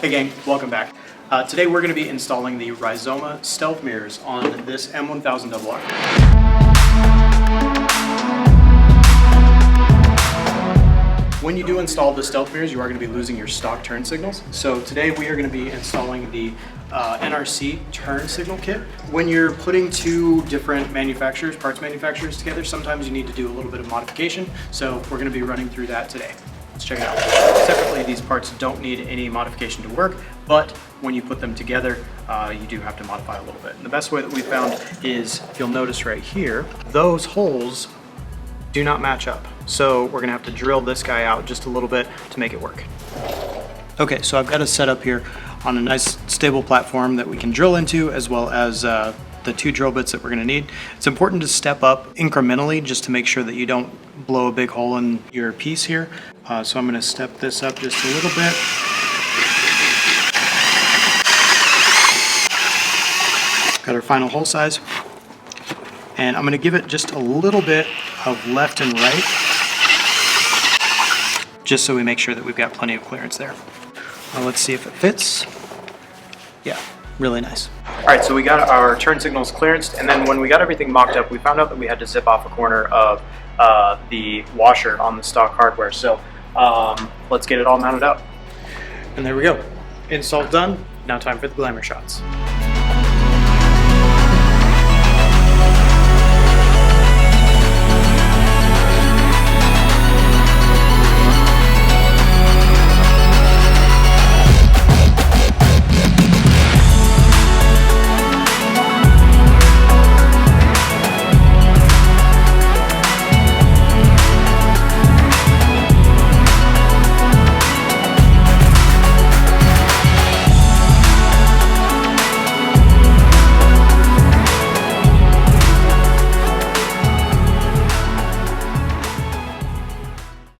Hey gang, welcome back. Today we're going to be installing the Rizoma Stealth Mirrors on this M1000RR. When you do install the Stealth Mirrors, you are going to be losing your stock turn signals. So today we are going to be installing the NRC turn signal kit. When you're putting two different manufacturers, parts manufacturers together, sometimes you need to do a little bit of modification. So we're going to be running through that today. Let's check it out. Separately, these parts don't need any modification to work, but when you put them together, you do have to modify a little bit. And the best way that we found is, if you'll notice right here, those holes do not match up. So we're gonna have to drill this guy out just a little bit to make it work. Okay, so I've got it set up here on a nice stable platform that we can drill into, as well as the two drill bits that we're gonna need. It's important to step up incrementally just to make sure that you don't blow a big hole in your piece here. So I'm gonna step this up just a little bit. Got our final hole size. And I'm gonna give it just a little bit of left and right, just so we make sure that we've got plenty of clearance there. Let's see if it fits. Yeah, really nice. All right, so we got our turn signals clearanced, and then when we got everything mocked up, we found out that we had to zip off a corner of the washer on the stock hardware. So let's get it all mounted up. And there we go. Install's done. Now time for the glamour shots.